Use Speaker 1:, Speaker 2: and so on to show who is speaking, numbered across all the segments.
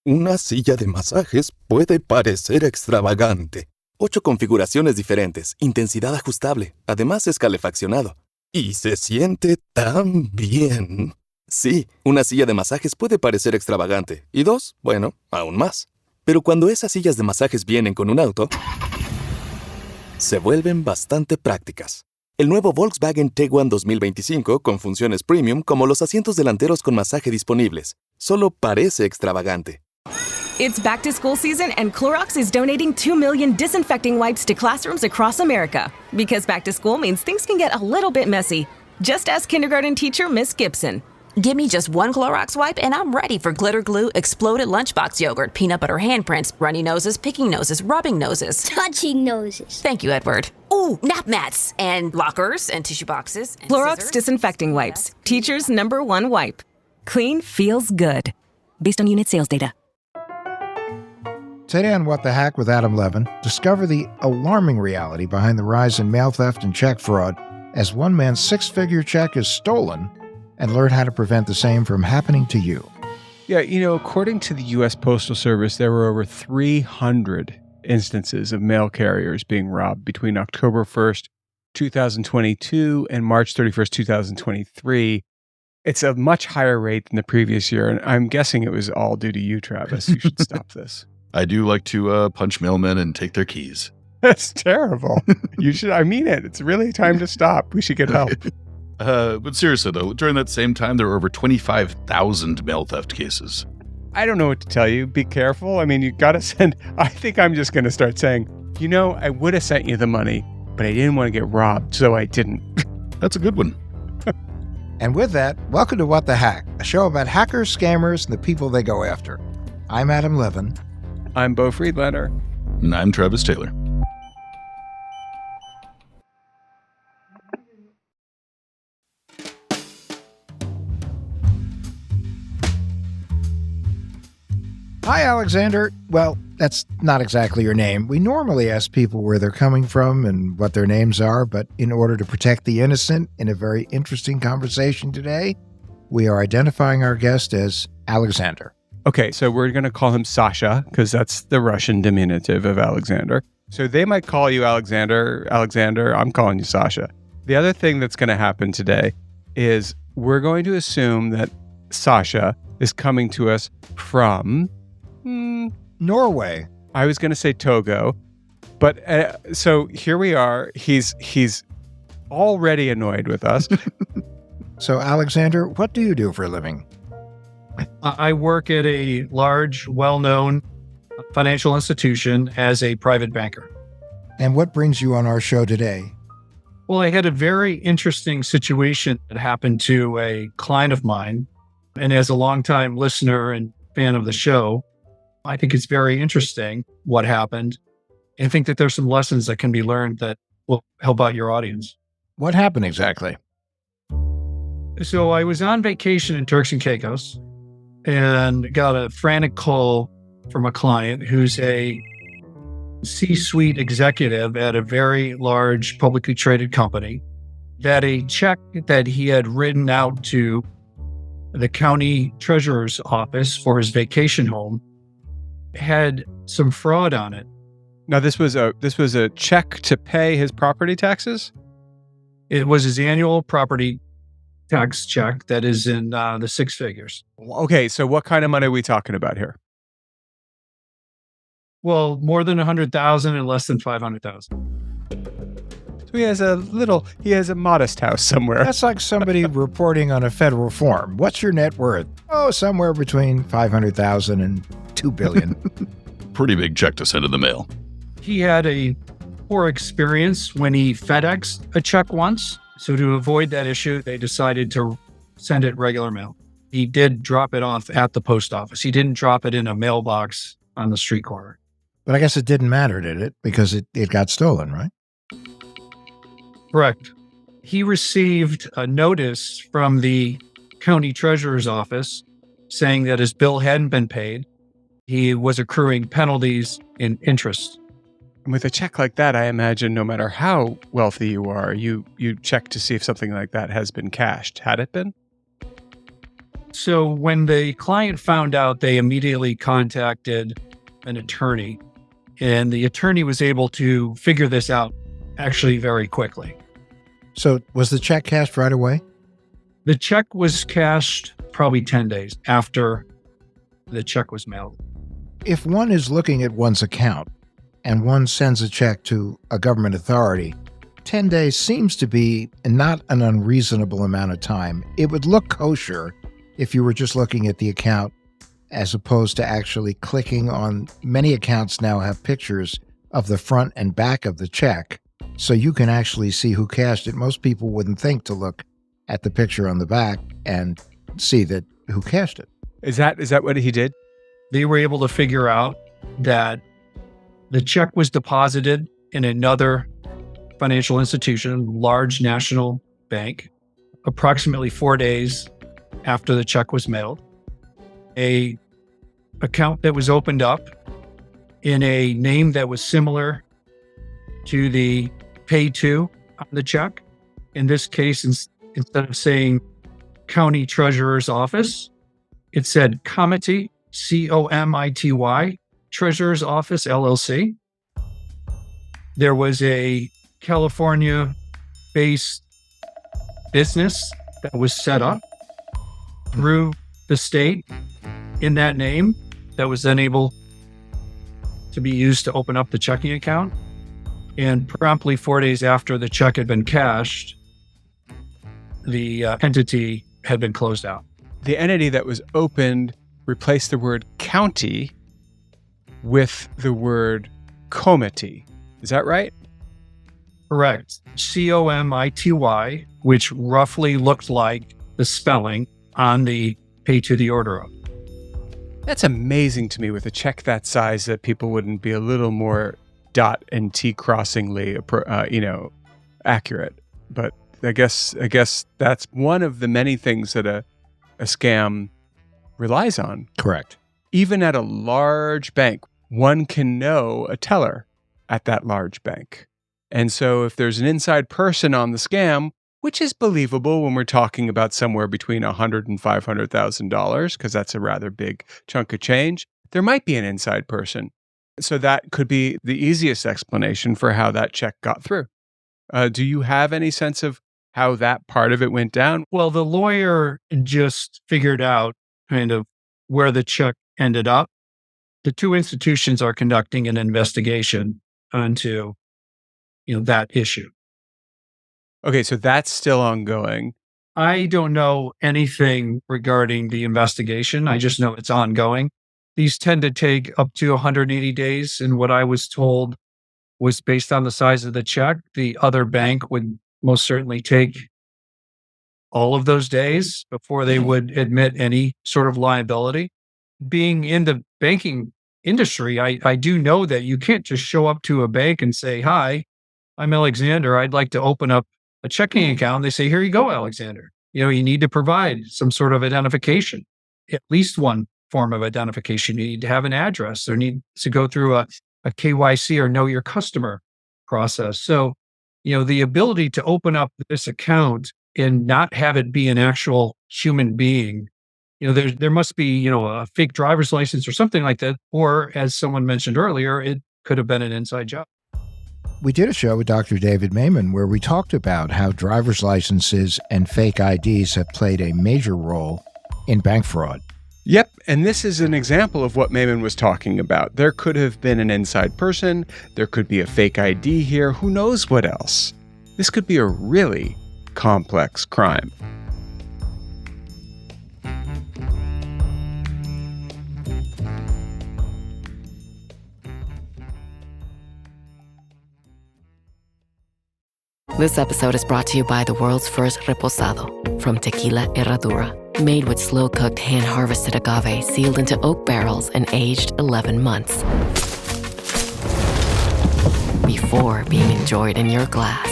Speaker 1: Una silla de masajes puede parecer extravagante. 8 configuraciones diferentes, intensidad ajustable, además es calefaccionado. Y se siente tan bien. Sí, una silla de masajes puede parecer extravagante. Y 2, bueno, aún más. Pero cuando esas sillas de masajes vienen con un auto, se vuelven bastante prácticas. El nuevo Volkswagen Tiguan 2025 con funciones premium como los asientos delanteros con masaje disponibles. Solo parece extravagante.
Speaker 2: It's back to school season and Clorox is donating 2 million disinfecting wipes to classrooms across America. Because back to school means things can get a little bit messy. Just ask kindergarten teacher Miss Gibson.
Speaker 3: Give me just one Clorox wipe and I'm ready for glitter glue, exploded lunchbox yogurt, peanut butter handprints, runny noses, picking noses, rubbing noses.
Speaker 4: Touching noses.
Speaker 3: Thank you, Edward. Ooh, nap mats and lockers and tissue boxes. And
Speaker 2: Clorox
Speaker 3: scissors.
Speaker 2: disinfecting wipes. Teacher's #1 wipe. Clean feels good. Based on unit sales data.
Speaker 5: Today on What the Hack with Adam Levin, discover the alarming reality behind the rise in mail theft and check fraud as one man's 6-figure check is stolen, and learn how to prevent the same from happening to you.
Speaker 6: Yeah, according to the U.S. Postal Service, there were over 300 instances of mail carriers being robbed between October 1st, 2022 and March 31st, 2023. It's a much higher rate than the previous year, and I'm guessing it was all due to you, Travis. You should stop this.
Speaker 7: I do like to punch mailmen and take their keys.
Speaker 6: That's terrible. You should. I mean it. It's really time to stop. We should get help.
Speaker 7: But seriously, though, during that same time, there were over 25,000 mail theft cases.
Speaker 6: I don't know what to tell you. Be careful. I mean, you got to send. I think I'm just going to start saying, I would have sent you the money, but I didn't want to get robbed, so I didn't.
Speaker 7: That's a good one.
Speaker 5: And with that, welcome to What the Hack, a show about hackers, scammers, and the people they go after. I'm Adam Levin.
Speaker 6: I'm Beau Friedlander.
Speaker 7: And I'm Travis Taylor.
Speaker 5: Hi, Alexander. Well, that's not exactly your name. We normally ask people where they're coming from and what their names are, but in order to protect the innocent in a very interesting conversation today, we are identifying our guest as Alexander.
Speaker 6: Okay, so we're going to call him Sasha because that's the Russian diminutive of Alexander. So they might call you Alexander. I'm calling you Sasha. The other thing that's going to happen today is we're going to assume that Sasha is coming to us from
Speaker 5: Norway.
Speaker 6: I was going to say Togo, but so here we are. He's already annoyed with us.
Speaker 5: So, Alexander, what do you do for a living?
Speaker 8: I work at a large, well-known financial institution as a private banker.
Speaker 5: And what brings you on our show today?
Speaker 8: Well, I had a very interesting situation that happened to a client of mine. And as a longtime listener and fan of the show, I think it's very interesting what happened. And I think that there's some lessons that can be learned that will help out your audience.
Speaker 5: What happened exactly?
Speaker 8: So I was on vacation in Turks and Caicos and got a frantic call from a client who's a C-suite executive at a very large publicly traded company, that a check that he had written out to the county treasurer's office for his vacation home had some fraud on it.
Speaker 6: Now, this was a check to pay his property taxes?
Speaker 8: It was his annual property tax check that is in the 6 figures.
Speaker 6: Okay, so what kind of money are we talking about here?
Speaker 8: Well, more than 100,000 and less than 500,000.
Speaker 6: So he has a modest house somewhere.
Speaker 5: That's like somebody reporting on a federal form. What's your net worth? Oh, somewhere between 500,000 and 2 billion.
Speaker 7: Pretty big check to send in the mail.
Speaker 8: He had a poor experience when he FedExed a check once. So to avoid that issue, they decided to send it regular mail. He did drop it off at the post office. He didn't drop it in a mailbox on the street corner.
Speaker 5: But I guess it didn't matter, did it? Because it got stolen, right?
Speaker 8: Correct. He received a notice from the county treasurer's office saying that his bill hadn't been paid. He was accruing penalties and interest.
Speaker 6: And with a check like that, I imagine no matter how wealthy you are, you check to see if something like that has been cashed. Had it been?
Speaker 8: So when the client found out, they immediately contacted an attorney, and the attorney was able to figure this out actually very quickly.
Speaker 5: So was the check cashed right away?
Speaker 8: The check was cashed probably 10 days after the check was mailed.
Speaker 5: If one is looking at one's account and one sends a check to a government authority, 10 days seems to be not an unreasonable amount of time. It would look kosher if you were just looking at the account as opposed to actually clicking on. Many accounts now have pictures of the front and back of the check, so you can actually see who cashed it. Most people wouldn't think to look at the picture on the back and see that who cashed it.
Speaker 6: Is that what he did?
Speaker 8: They were able to figure out that the check was deposited in another financial institution, large national bank, approximately 4 days after the check was mailed. A account that was opened up in a name that was similar to the pay to on the check. In this case, instead of saying County Treasurer's Office, it said Comity, C-O-M-I-T-Y, Treasurer's Office, LLC. There was a California-based business that was set up through the state in that name that was then able to be used to open up the checking account. And promptly 4 days after the check had been cashed, the entity had been closed out.
Speaker 6: The entity that was opened replaced the word county with the word comity. Is that right?
Speaker 8: Correct. C-O-M-I-T-Y, which roughly looked like the spelling on the pay to the order of.
Speaker 6: That's amazing to me with a check that size that people wouldn't be a little more dot and T crossingly, accurate. But I guess that's one of the many things that a scam relies on.
Speaker 5: Correct.
Speaker 6: Even at a large bank, one can know a teller at that large bank. And so if there's an inside person on the scam, which is believable when we're talking about somewhere between $100,000 and $500,000, because that's a rather big chunk of change, there might be an inside person. So that could be the easiest explanation for how that check got through. Do you have any sense of how that part of it went down?
Speaker 8: Well, the lawyer just figured out kind of where the check ended up. The two institutions are conducting an investigation onto, that issue.
Speaker 6: Okay, so that's still ongoing.
Speaker 8: I don't know anything regarding the investigation. I just know it's ongoing. These tend to take up to 180 days. And what I was told was based on the size of the check, the other bank would most certainly take all of those days before they would admit any sort of liability. Being in the banking industry, I do know that you can't just show up to a bank and say, "Hi, I'm Alexander. I'd like to open up a checking account." They say, "Here you go, Alexander." You need to provide some sort of identification, at least one form of identification. You need to have an address. There needs to go through a KYC or know your customer process. So, the ability to open up this account and not have it be an actual human being, there must be, a fake driver's license or something like that. Or as someone mentioned earlier, it could have been an inside job.
Speaker 5: We did a show with Dr. David Maiman where we talked about how driver's licenses and fake IDs have played a major role in bank fraud.
Speaker 6: Yep, and this is an example of what Maiman was talking about. There could have been an inside person, there could be a fake ID here, who knows what else. This could be a really complex crime.
Speaker 4: This episode is brought to you by the world's first reposado from Tequila Herradura. Made with slow-cooked, hand-harvested agave sealed into oak barrels and aged 11 months. Before being enjoyed in your glass.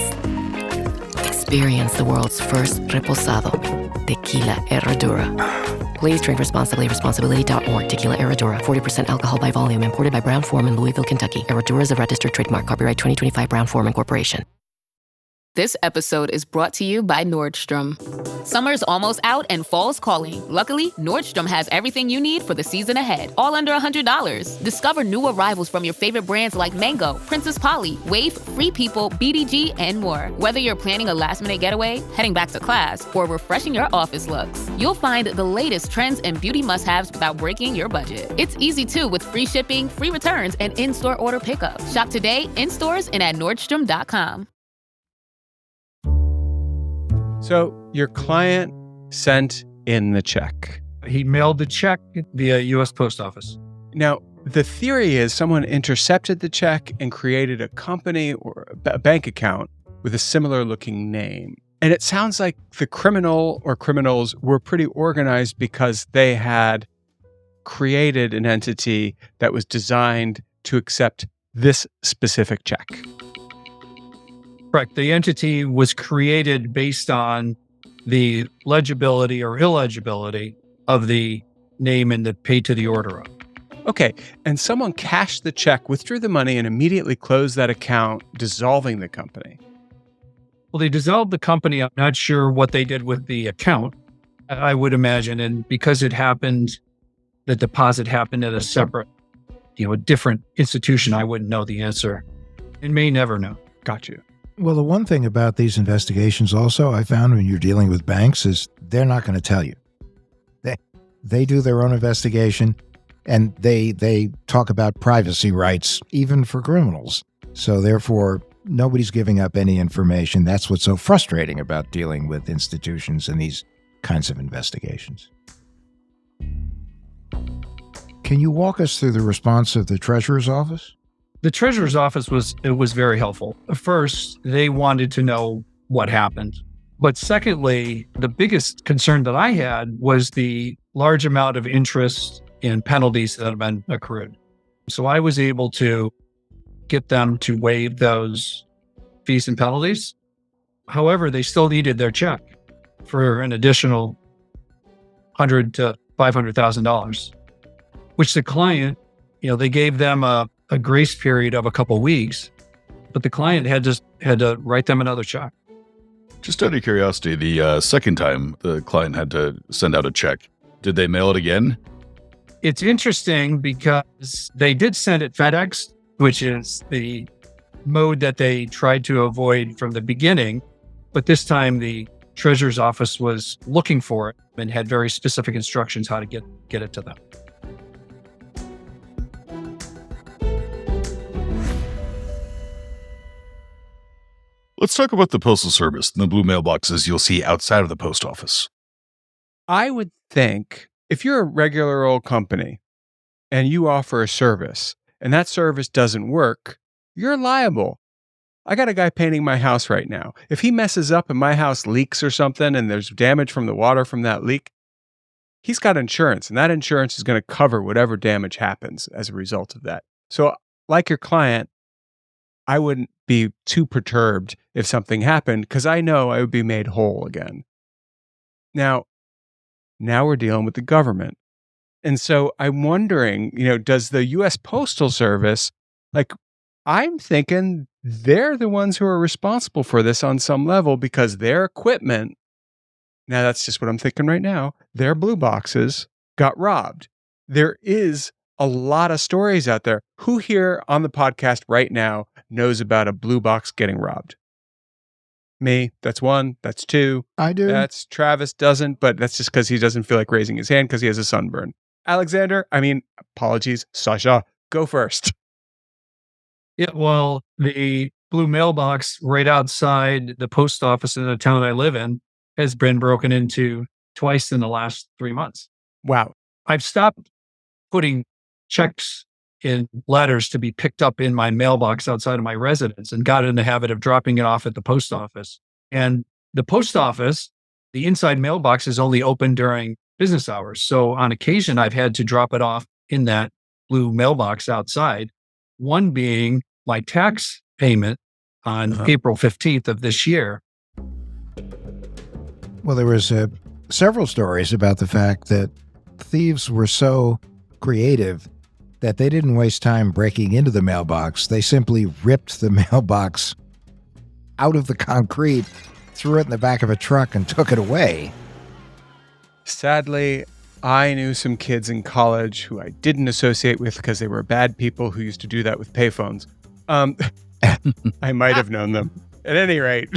Speaker 4: Experience the world's first reposado, Tequila Herradura. Please drink responsibly. Responsibility.org. Tequila Herradura. 40% alcohol by volume. Imported by Brown-Forman, Louisville, Kentucky. Herradura is a registered trademark. Copyright 2025 Brown-Forman Corporation.
Speaker 9: This episode is brought to you by Nordstrom. Summer's almost out and fall's calling. Luckily, Nordstrom has everything you need for the season ahead, all under $100. Discover new arrivals from your favorite brands like Mango, Princess Polly, Wave, Free People, BDG, and more. Whether you're planning a last-minute getaway, heading back to class, or refreshing your office looks, you'll find the latest trends and beauty must-haves without breaking your budget. It's easy, too, with free shipping, free returns, and in-store order pickup. Shop today, in stores, and at Nordstrom.com.
Speaker 6: So your client sent in the check.
Speaker 8: He mailed the check via U.S. Post Office.
Speaker 6: Now, the theory is someone intercepted the check and created a company or a bank account with a similar looking name. And it sounds like the criminal or criminals were pretty organized because they had created an entity that was designed to accept this specific check.
Speaker 8: Correct. The entity was created based on the legibility or illegibility of the name in the paid to the order of.
Speaker 6: Okay. And someone cashed the check, withdrew the money, and immediately closed that account, dissolving the company.
Speaker 8: Well, they dissolved the company. I'm not sure what they did with the account, I would imagine. And because it happened, the deposit happened at a separate, a different institution, I wouldn't know the answer and may never know.
Speaker 6: Got you.
Speaker 5: Well, the one thing about these investigations also I found when you're dealing with banks is they're not going to tell you. They do their own investigation, and they talk about privacy rights, even for criminals. So therefore, nobody's giving up any information. That's what's so frustrating about dealing with institutions and these kinds of investigations. Can you walk us through the response of the Treasurer's Office?
Speaker 8: The Treasurer's Office was very helpful. First, they wanted to know what happened. But secondly, the biggest concern that I had was the large amount of interest and penalties that have been accrued. So I was able to get them to waive those fees and penalties. However, they still needed their check for an additional $100,000 to $500,000, which the client, they gave them a grace period of a couple weeks, but the client had to write them another check.
Speaker 7: Just out of curiosity, the second time the client had to send out a check, did they mail it again?
Speaker 8: It's interesting because they did send it FedEx, which is the mode that they tried to avoid from the beginning. But this time the Treasurer's Office was looking for it and had very specific instructions how to get it to them.
Speaker 7: Let's talk about the Postal Service and the blue mailboxes you'll see outside of the post office.
Speaker 6: I would think if you're a regular old company and you offer a service and that service doesn't work, you're liable. I got a guy painting my house right now. If he messes up and my house leaks or something and there's damage from the water from that leak, he's got insurance, and that insurance is going to cover whatever damage happens as a result of that. So like your client, I wouldn't be too perturbed if something happened because I know I would be made whole again. Now we're dealing with the government. And so I'm wondering, does the U.S. Postal Service, I'm thinking they're the ones who are responsible for this on some level because their equipment, now that's just what I'm thinking right now, their blue boxes got robbed. There is a lot of stories out there. Who here on the podcast right now knows about a blue box getting robbed? Me. That's one. That's two.
Speaker 5: I do.
Speaker 6: That's Travis doesn't, but that's just because he doesn't feel like raising his hand because he has a sunburn. Alexander, apologies, Sasha, go first.
Speaker 8: Yeah, well, the blue mailbox right outside the post office in the town I live in has been broken into twice in the last 3 months.
Speaker 6: Wow.
Speaker 8: I've stopped putting checks in letters to be picked up in my mailbox outside of my residence and got in the habit of dropping it off at the post office. And the post office, the inside mailbox is only open during business hours. So on occasion, I've had to drop it off in that blue mailbox outside, one being my tax payment on April 15th of this year.
Speaker 5: Well, there was several stories about the fact that thieves were so creative that they didn't waste time breaking into the mailbox. They simply ripped the mailbox out of the concrete, threw it in the back of a truck, and took it away.
Speaker 6: Sadly, I knew some kids in college who I didn't associate with because they were bad people who used to do that with payphones. I might have known them. At any rate,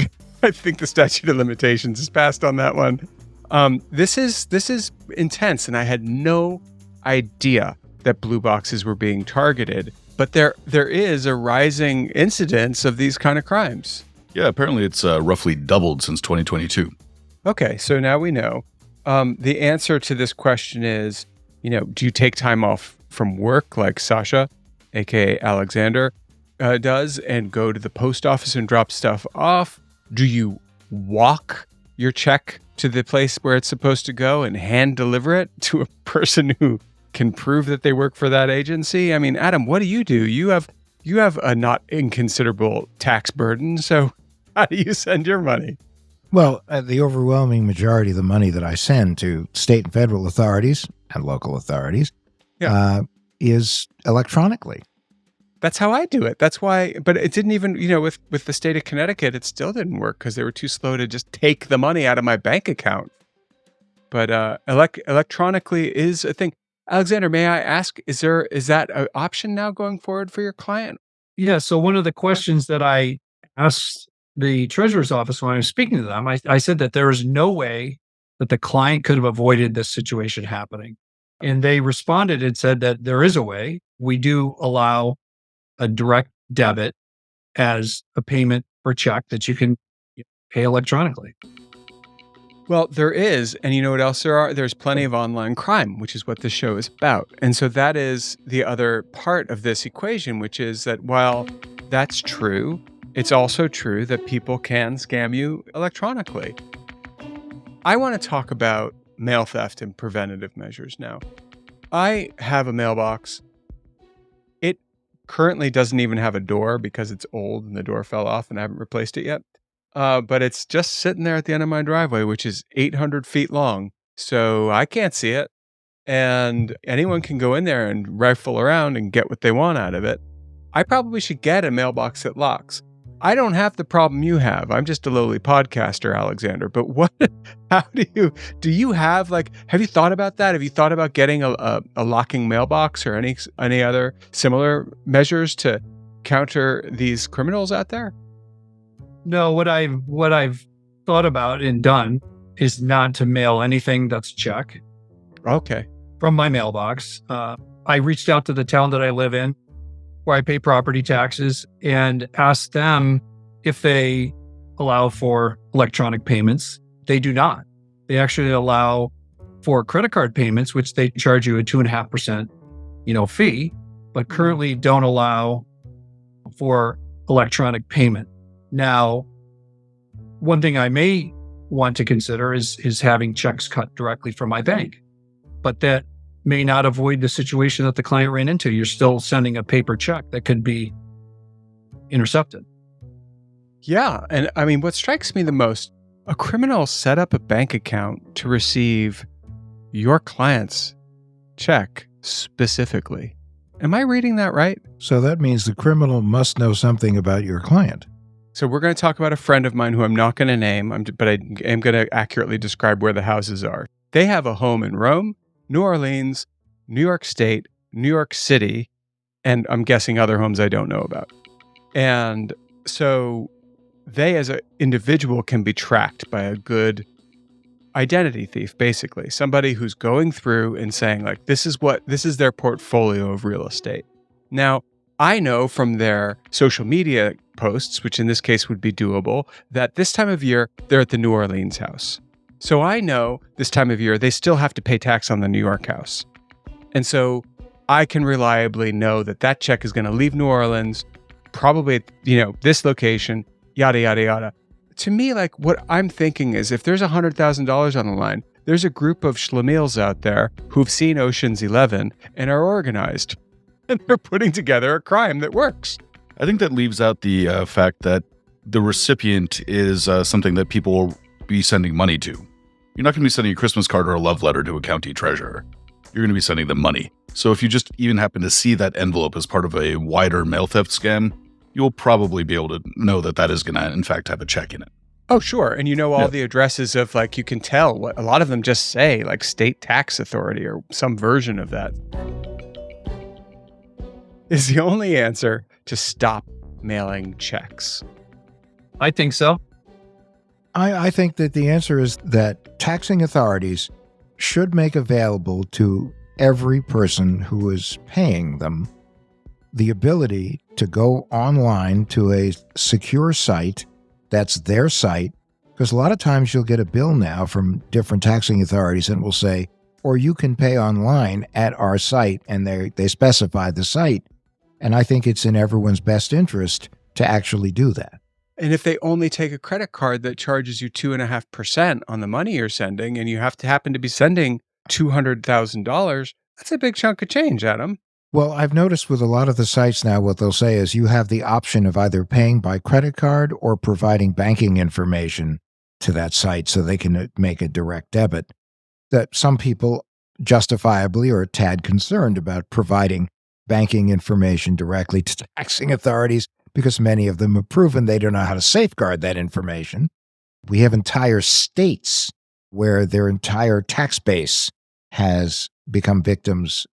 Speaker 6: I think the statute of limitations is passed on that one. This is intense, and I had no idea that blue boxes were being targeted. But there is a rising incidence of these kind of crimes.
Speaker 7: Yeah, apparently it's roughly doubled since 2022.
Speaker 6: Okay, so now we know. The answer to this question is, do you take time off from work like Sasha, aka Alexander, does and go to the post office and drop stuff off? Do you walk your check to the place where it's supposed to go and hand deliver it to a person who can prove that they work for that agency? I mean, Adam, what do? You have a not inconsiderable tax burden. So how do you send your money?
Speaker 5: Well, the overwhelming majority of the money that I send to state and federal authorities and local authorities is electronically.
Speaker 6: That's how I do it. That's why, but it didn't even, with the state of Connecticut, it still didn't work because they were too slow to just take the money out of my bank account. But electronically is a thing. Alexander, may I ask, is that an option now going forward for your client?
Speaker 8: Yeah. So one of the questions that I asked the treasurer's office when I was speaking to them, I said that there is no way that the client could have avoided this situation happening. And they responded and said that there is a way. We do allow a direct debit as a payment for check that you can pay electronically.
Speaker 6: Well, there is. And you know what else there are? There's plenty of online crime, which is what this show is about. And so that is the other part of this equation, which is that while that's true, it's also true that people can scam you electronically. I want to talk about mail theft and preventative measures now. I have a mailbox. It currently doesn't even have a door because it's old and the door fell off and I haven't replaced it yet. But it's just sitting there at the end of my driveway, which is 800 feet long. So I can't see it. And anyone can go in there and rifle around and get what they want out of it. I probably should get a mailbox that locks. I don't have the problem you have. I'm just a lowly podcaster, Alexander. But do you have have you thought about that? Have you thought about getting a locking mailbox or any other similar measures to counter these criminals out there?
Speaker 8: No, what I've thought about and done is not to mail anything that's a check.
Speaker 6: Okay.
Speaker 8: From my mailbox. I reached out to the town that I live in, where I pay property taxes, and asked them if they allow for electronic payments. They do not. They actually allow for credit card payments, which they charge you a 2.5%, fee, but currently don't allow for electronic payment. Now, one thing I may want to consider is having checks cut directly from my bank, but that may not avoid the situation that the client ran into. You're still sending a paper check that could be intercepted.
Speaker 6: Yeah. And I mean, what strikes me the most, a criminal set up a bank account to receive your client's check specifically. Am I reading that right?
Speaker 5: So that means the criminal must know something about your client.
Speaker 6: So we're going to talk about a friend of mine who I'm not going to name, but I am going to accurately describe where the houses are. They have a home in Rome, New Orleans, New York State, New York City, and I'm guessing other homes I don't know about. And so they as an individual can be tracked by a good identity thief, basically. Somebody who's going through and saying this is their portfolio of real estate. Now, I know from their social media posts, which in this case would be doable, that this time of year, they're at the New Orleans house. So I know this time of year, they still have to pay tax on the New York house. And so I can reliably know that check is going to leave New Orleans, probably at, this location, yada, yada, yada. To me, what I'm thinking is if there's $100,000 on the line, there's a group of schlemiels out there who've seen Ocean's 11 and are organized. And they're putting together a crime that works.
Speaker 7: I think that leaves out the fact that the recipient is something that people will be sending money to. You're not going to be sending a Christmas card or a love letter to a county treasurer. You're going to be sending them money. So if you just even happen to see that envelope as part of a wider mail theft scam, you'll probably be able to know that is going to, in fact, have a check in it.
Speaker 6: Oh, sure. And you know all the addresses of, like, you can tell what a lot of them just say, like state tax authority or some version of that. Is the only answer to stop mailing checks?
Speaker 8: I think so.
Speaker 5: I think that the answer is that taxing authorities should make available to every person who is paying them the ability to go online to a secure site that's their site, because a lot of times you'll get a bill now from different taxing authorities and will say, or you can pay online at our site, and they specify the site. And I think it's in everyone's best interest to actually do that.
Speaker 6: And if they only take a credit card that charges you 2.5% on the money you're sending, and you have to happen to be sending $200,000, that's a big chunk of change, Adam.
Speaker 5: Well, I've noticed with a lot of the sites now, what they'll say is you have the option of either paying by credit card or providing banking information to that site so they can make a direct debit. That some people justifiably are a tad concerned about providing banking information directly to taxing authorities because many of them have proven they don't know how to safeguard that information. We have entire states where their entire tax base has become victims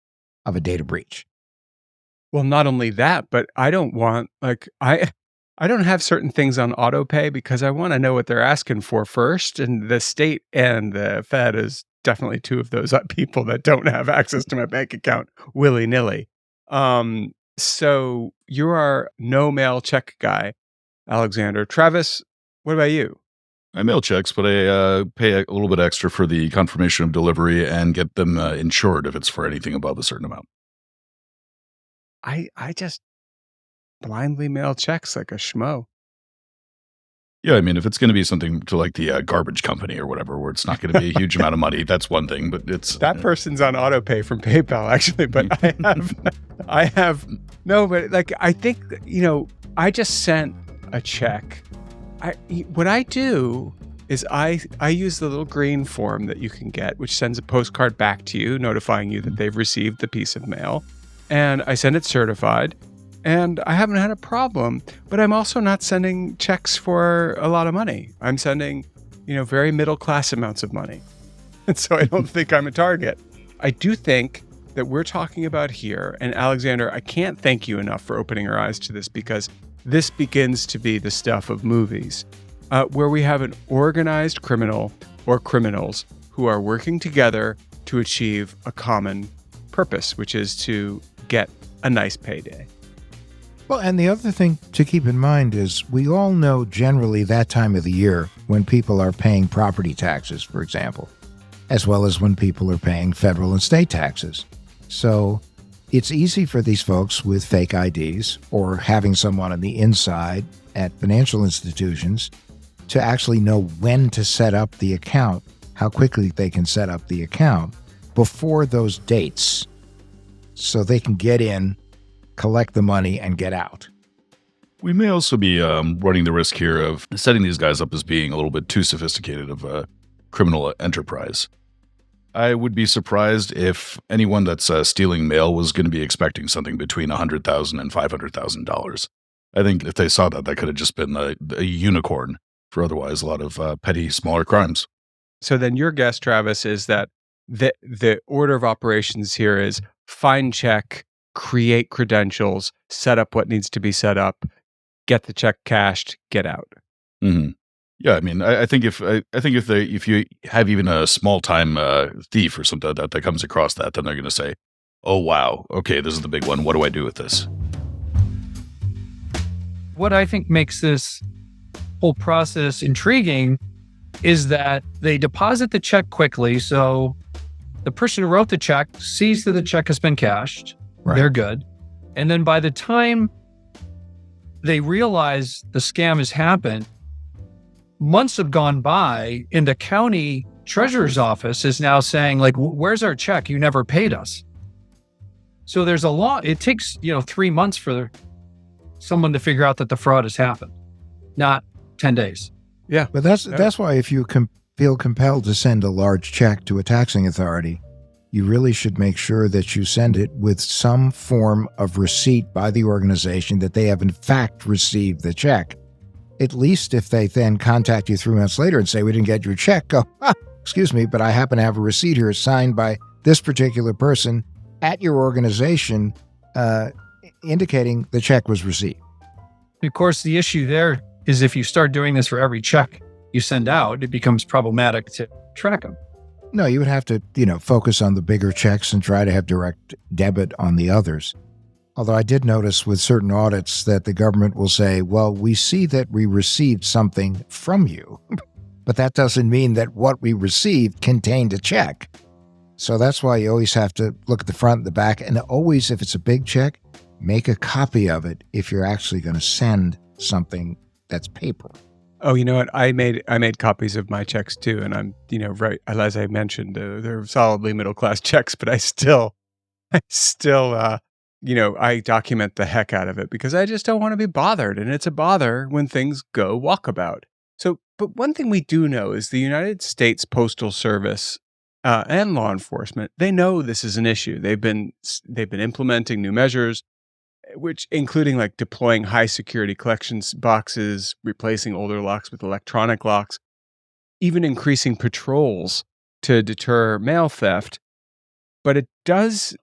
Speaker 5: of a data breach.
Speaker 6: Well, not only that, but I don't want, I don't have certain things on auto pay because I want to know what they're asking for first. And the state and the Fed is definitely two of those people that don't have access to my bank account willy-nilly. So you are no mail check guy, Alexander. Travis, what about you?
Speaker 7: I mail checks, but I pay a little bit extra for the confirmation of delivery and get them insured if it's for anything above a certain amount.
Speaker 6: I just blindly mail checks like a schmo.
Speaker 7: Yeah, I mean, if it's going to be something to like the garbage company or whatever, where it's not going to be a huge amount of money, that's one thing. But it's
Speaker 6: that person's on auto pay from PayPal, actually. But I think I just sent a check. What I do is I use the little green form that you can get, which sends a postcard back to you, notifying you that they've received the piece of mail, and I send it certified. And I haven't had a problem, but I'm also not sending checks for a lot of money. I'm sending, very middle-class amounts of money. And so I don't think I'm a target. I do think that we're talking about here, and Alexander, I can't thank you enough for opening our eyes to this, because this begins to be the stuff of movies, where we have an organized criminal or criminals who are working together to achieve a common purpose, which is to get a nice payday.
Speaker 5: Well, and the other thing to keep in mind is we all know generally that time of the year when people are paying property taxes, for example, as well as when people are paying federal and state taxes. So it's easy for these folks with fake IDs or having someone on the inside at financial institutions to actually know when to set up the account, how quickly they can set up the account before those dates so they can get in, collect the money, and get out.
Speaker 7: We may also be running the risk here of setting these guys up as being a little bit too sophisticated of a criminal enterprise. I would be surprised if anyone that's stealing mail was going to be expecting something between $100,000 and $500,000. I think if they saw that, that could have just been a unicorn for otherwise a lot of petty, smaller crimes.
Speaker 6: So then your guess, Travis, is that the order of operations here is find check, create credentials, set up what needs to be set up, get the check cashed, get out.
Speaker 7: Mm-hmm. Yeah, I mean, I think if you have even a small time thief or something like that comes across that, then they're going to say, "Oh wow, okay, this is the big one. What do I do with this?"
Speaker 8: What I think makes this whole process intriguing is that they deposit the check quickly, so the person who wrote the check sees that the check has been cashed. Right. They're good. And then by the time they realize the scam has happened, months have gone by and the county treasurer's office is now saying, like, where's our check? You never paid us. So there's a lot. It takes, 3 months for someone to figure out that the fraud has happened, not 10 days.
Speaker 6: Yeah.
Speaker 5: But that's why if you feel compelled to send a large check to a taxing authority, you really should make sure that you send it with some form of receipt by the organization that they have in fact received the check. At least if they then contact you 3 months later and say, we didn't get your check, go, excuse me, but I happen to have a receipt here signed by this particular person at your organization indicating the check was received.
Speaker 8: Of course, the issue there is if you start doing this for every check you send out, it becomes problematic to track them.
Speaker 5: No, you would have to, focus on the bigger checks and try to have direct debit on the others. Although I did notice with certain audits that the government will say, well, we see that we received something from you, but that doesn't mean that what we received contained a check. So that's why you always have to look at the front and the back, and always, if it's a big check, make a copy of it if you're actually going to send something that's paper.
Speaker 6: Oh, you know what? I made copies of my checks too, and I'm, right, as I mentioned, they're solidly middle-class checks, but I still, I document the heck out of it because I just don't want to be bothered, and it's a bother when things go walkabout. So, but one thing we do know is the United States Postal Service and law enforcement, they know this is an issue. They've been implementing new measures, which including like deploying high security collections boxes, replacing older locks with electronic locks, even increasing patrols to deter mail theft. But this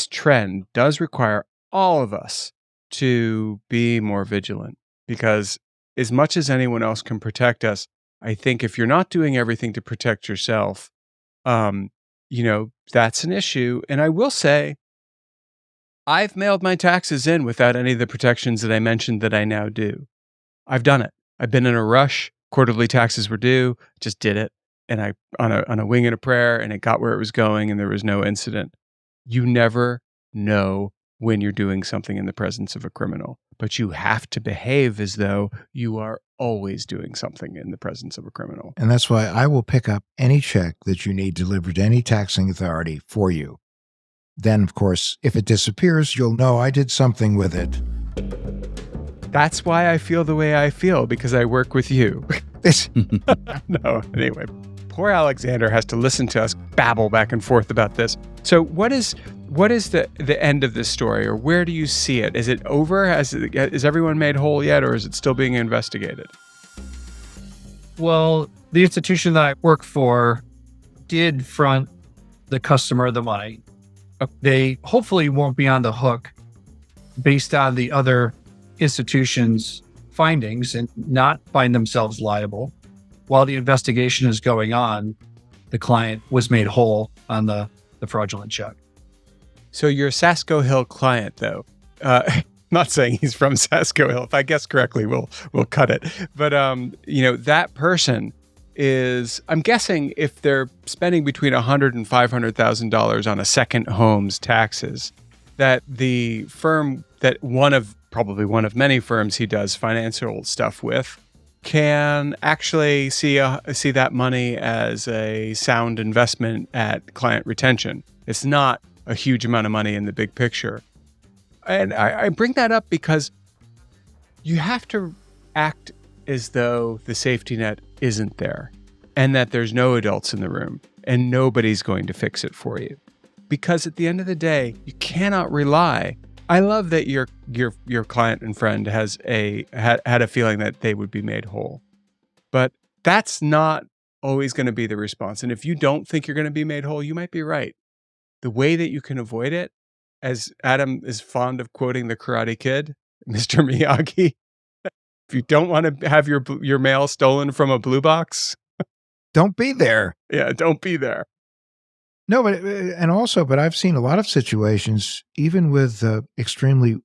Speaker 6: trend does require all of us to be more vigilant, because as much as anyone else can protect us, I think if you're not doing everything to protect yourself, that's an issue. And I will say, I've mailed my taxes in without any of the protections that I mentioned that I now do. I've done it. I've been in a rush. Quarterly taxes were due. Just did it. And I on a wing and a prayer, and it got where it was going, and there was no incident. You never know when you're doing something in the presence of a criminal, but you have to behave as though you are always doing something in the presence of a criminal.
Speaker 5: And that's why I will pick up any check that you need delivered to any taxing authority for you. Then, of course, if it disappears, you'll know I did something with it.
Speaker 6: That's why I feel the way I feel, because I work with you. No, anyway. Poor Alexander has to listen to us babble back and forth about this. So what is the end of this story, or where do you see it? Is it over? Is everyone made whole yet, or is it still being investigated?
Speaker 8: Well, the institution that I work for did front the customer the money. They hopefully won't be on the hook based on the other institutions' findings and not find themselves liable. While the investigation is going on, the client was made whole on the fraudulent check.
Speaker 6: So your Sasko Hill client, though, not saying he's from Sasko Hill. If I guess correctly, we'll cut it. But that person is, I'm guessing, if they're spending between $100,000 and $500,000 on a second home's taxes, that the firm that probably one of many firms he does financial stuff with can actually see that money as a sound investment at client retention. It's not a huge amount of money in the big picture. And I bring that up because you have to act as though the safety net isn't there and that there's no adults in the room and nobody's going to fix it for you. Because at the end of the day, you cannot rely. I love that your client and friend has had a feeling that they would be made whole. But that's not always going to be the response. And if you don't think you're going to be made whole, you might be right. The way that you can avoid it, as Adam is fond of quoting the Karate Kid, Mr. Miyagi, if you don't want to have your mail stolen from a blue box,
Speaker 5: don't be there.
Speaker 6: Yeah, don't be there.
Speaker 5: No, but I've seen a lot of situations, even with extremely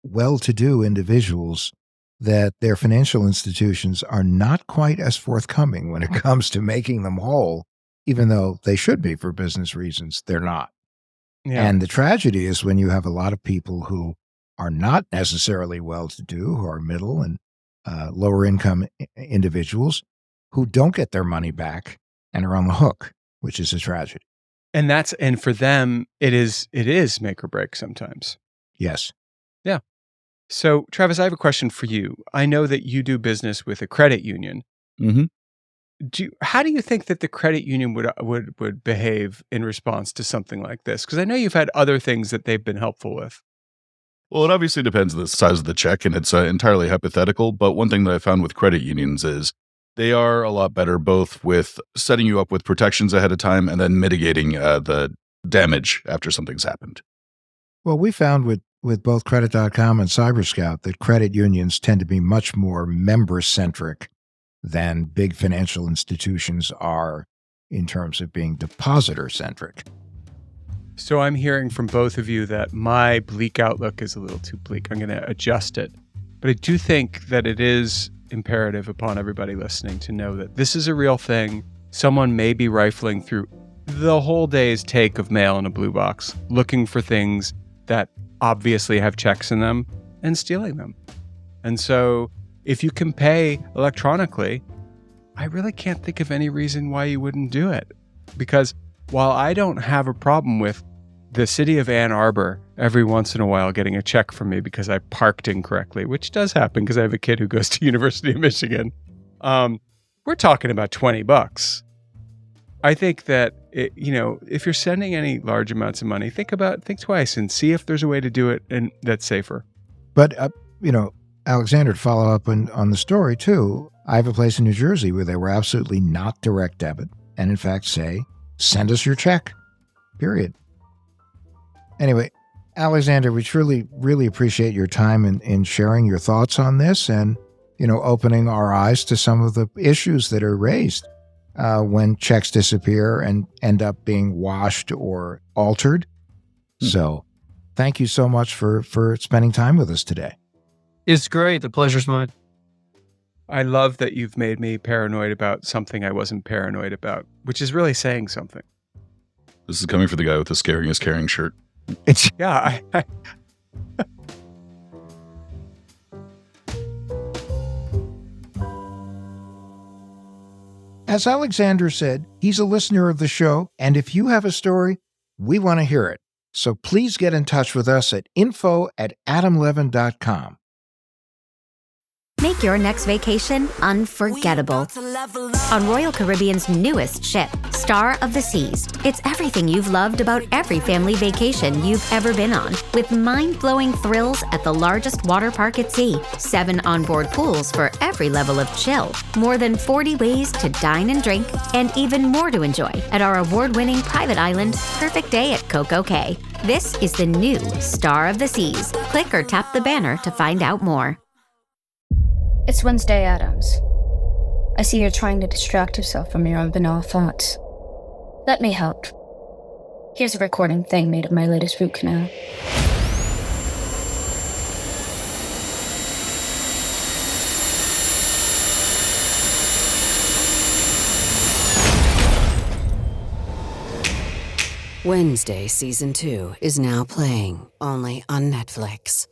Speaker 5: well-to-do individuals, that their financial institutions are not quite as forthcoming when it comes to making them whole, even though they should be for business reasons. They're not. Yeah. And the tragedy is when you have a lot of people who are not necessarily well-to-do, who are middle and lower income individuals who don't get their money back and are on the hook, which is a tragedy.
Speaker 6: And for them, it is make or break sometimes.
Speaker 5: Yes.
Speaker 6: Yeah. So, Travis, I have a question for you. I know that you do business with a credit union.
Speaker 7: Mm-hmm.
Speaker 6: how do you think that the credit union would behave in response to something like this? Because I know you've had other things that they've been helpful with.
Speaker 7: Well, it obviously depends on the size of the check, and it's entirely hypothetical. But one thing that I found with credit unions is they are a lot better both with setting you up with protections ahead of time and then mitigating the damage after something's happened.
Speaker 5: Well, we found with both Credit.com and CyberScout that credit unions tend to be much more member-centric than big financial institutions are in terms of being depositor-centric.
Speaker 6: So I'm hearing from both of you that my bleak outlook is a little too bleak. I'm going to adjust it. But I do think that it is imperative upon everybody listening to know that this is a real thing. Someone may be rifling through the whole day's take of mail in a blue box, looking for things that obviously have checks in them and stealing them. And so if you can pay electronically, I really can't think of any reason why you wouldn't do it. Because while I don't have a problem with the city of Ann Arbor every once in a while getting a check from me because I parked incorrectly, which does happen because I have a kid who goes to University of Michigan, we're talking about $20. I think that, if you're sending any large amounts of money, think twice and see if there's a way to do it and that's safer.
Speaker 5: But, Alexander, to follow up on the story too, I have a place in New Jersey where they were absolutely not direct debit and in fact say, send us your check, period. Anyway, Alexander, we truly, really appreciate your time in sharing your thoughts on this and, opening our eyes to some of the issues that are raised when checks disappear and end up being washed or altered. So thank you so much for spending time with us today.
Speaker 8: It's great. The pleasure's mine.
Speaker 6: I love that you've made me paranoid about something I wasn't paranoid about, which is really saying something.
Speaker 7: This is coming from the guy with the scaring is caring shirt.
Speaker 6: Yeah.
Speaker 5: As Alexander said, he's a listener of the show, and if you have a story, we want to hear it. So please get in touch with us at info@adamlevin.com.
Speaker 10: Make your next vacation unforgettable on Royal Caribbean's newest ship, Star of the Seas. It's everything you've loved about every family vacation you've ever been on, with mind-blowing thrills at the largest water park at sea, 7 onboard pools for every level of chill, more than 40 ways to dine and drink, and even more to enjoy at our award-winning private island, Perfect Day at Coco Cay. This is the new Star of the Seas. Click or tap the banner to find out more.
Speaker 11: It's Wednesday, Adams. I see you're trying to distract yourself from your own banal thoughts. Let me help. Here's a recording thing made of my latest root canal.
Speaker 12: Wednesday Season 2 is now playing only on Netflix.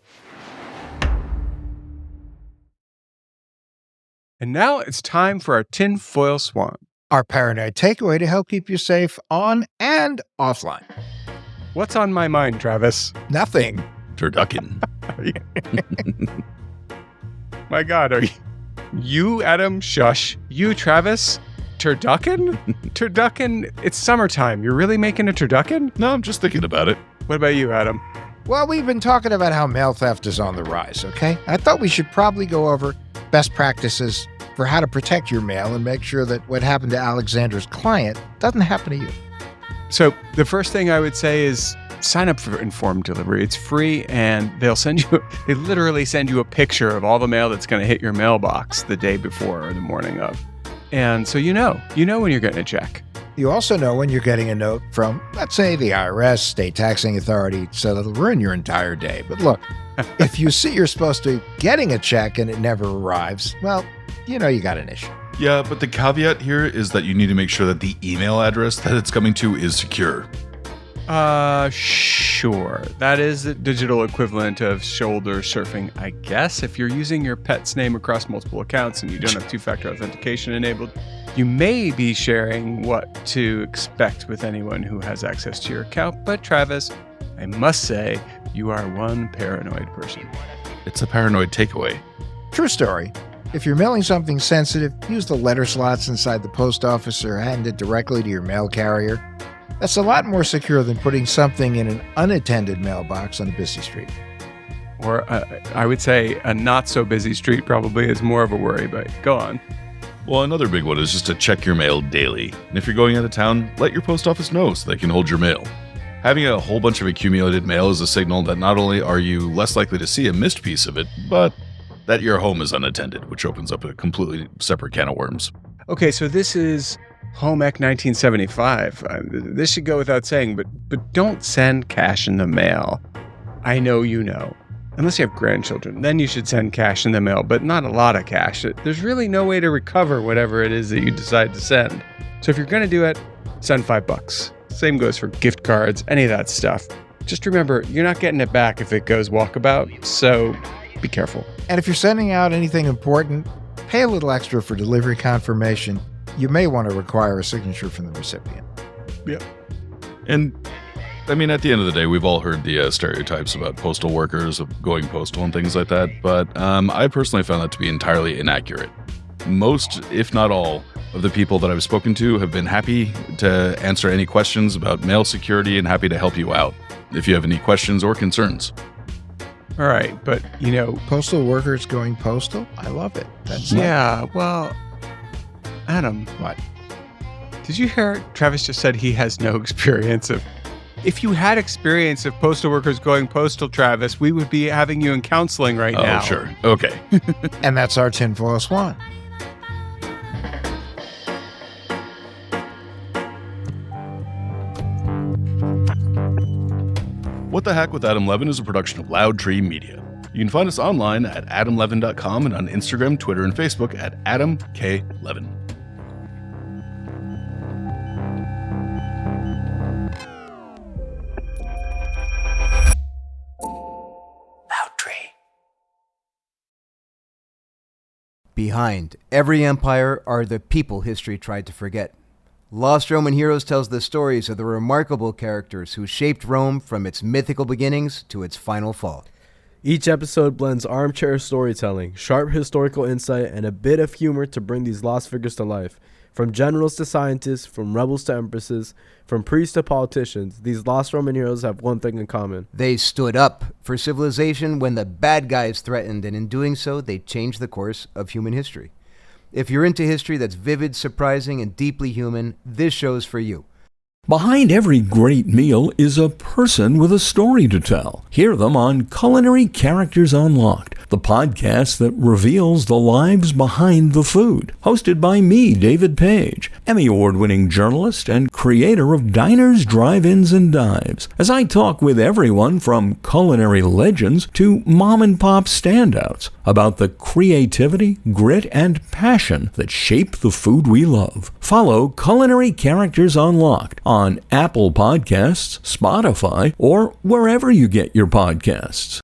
Speaker 6: And now it's time for our tinfoil swan.
Speaker 5: Our paranoid takeaway to help keep you safe on and offline.
Speaker 6: What's on my mind, Travis?
Speaker 5: Nothing.
Speaker 7: Turducken.
Speaker 6: My God, are you Adam? Shush. You, Travis? Turducken? Turducken, it's summertime. You're really making a turducken?
Speaker 7: No, I'm just thinking about it.
Speaker 6: What about you, Adam?
Speaker 5: Well, we've been talking about how mail theft is on the rise, okay? I thought we should probably go over best practices for how to protect your mail and make sure that what happened to Alexander's client doesn't happen to you.
Speaker 6: So the first thing I would say is sign up for Informed Delivery. It's free, and they literally send you a picture of all the mail that's going to hit your mailbox the day before or the morning of. And so you know when you're getting a check.
Speaker 5: You also know when you're getting a note from, let's say, the IRS, state taxing authority, so that'll ruin your entire day. But look, if you see you're supposed to be getting a check and it never arrives, well, you got an issue.
Speaker 7: Yeah, but the caveat here is that you need to make sure that the email address that it's coming to is secure.
Speaker 6: Sure. That is the digital equivalent of shoulder surfing, I guess. If you're using your pet's name across multiple accounts and you don't have two-factor authentication enabled, you may be sharing what to expect with anyone who has access to your account. But Travis, I must say, you are one paranoid person.
Speaker 7: It's a paranoid takeaway.
Speaker 5: True story. If you're mailing something sensitive, use the letter slots inside the post office or hand it directly to your mail carrier. That's a lot more secure than putting something in an unattended mailbox on a busy street.
Speaker 6: Or I would say a not so busy street probably is more of a worry, but go on.
Speaker 7: Well, another big one is just to check your mail daily. And if you're going out of town, let your post office know so they can hold your mail. Having a whole bunch of accumulated mail is a signal that not only are you less likely to see a missed piece of it, but that your home is unattended, which opens up a completely separate can of worms.
Speaker 6: Okay, so this is Home Ec 1975. This should go without saying, but don't send cash in the mail. I know you know. Unless you have grandchildren, then you should send cash in the mail, but not a lot of cash. There's really no way to recover whatever it is that you decide to send. So if you're going to do it, send $5. Same goes for gift cards, any of that stuff. Just remember, you're not getting it back if it goes walkabout, so be careful.
Speaker 5: And if you're sending out anything important, pay a little extra for delivery confirmation. You may want to require a signature from the recipient.
Speaker 7: Yeah. And I mean, at the end of the day, we've all heard the stereotypes about postal workers of going postal and things like that, but I personally found that to be entirely inaccurate. Most, if not all, of the people that I've spoken to have been happy to answer any questions about mail security and happy to help you out if you have any questions or concerns.
Speaker 6: All right, but, you know...
Speaker 5: Postal workers going postal? I love it. That's
Speaker 6: well, Adam.
Speaker 5: What?
Speaker 6: Did you hear Travis just said he has no experience of... If you had experience of postal workers going postal, Travis, we would be having you in counseling right now.
Speaker 7: Oh, sure. Okay.
Speaker 5: And that's our tinfoil swan.
Speaker 7: What the Heck with Adam Levin is a production of Loud Tree Media. You can find us online at adamlevin.com and on Instagram, Twitter, and Facebook at Adam K. Levin.
Speaker 13: Behind every empire are the people history tried to forget. Lost Roman Heroes tells the stories of the remarkable characters who shaped Rome from its mythical beginnings to its final fall.
Speaker 14: Each episode blends armchair storytelling, sharp historical insight, and a bit of humor to bring these lost figures to life. From generals to scientists, from rebels to empresses, from priests to politicians, these lost Roman heroes have one thing in common.
Speaker 13: They stood up for civilization when the bad guys threatened, and in doing so, they changed the course of human history. If you're into history that's vivid, surprising, and deeply human, this show's for you.
Speaker 15: Behind every great meal is a person with a story to tell. Hear them on Culinary Characters Unlocked, the podcast that reveals the lives behind the food. Hosted by me, David Page, Emmy Award-winning journalist and creator of Diners, Drive-Ins, and Dives, as I talk with everyone from culinary legends to mom-and-pop standouts about the creativity, grit, and passion that shape the food we love. Follow Culinary Characters Unlocked on Apple Podcasts, Spotify, or wherever you get your podcasts.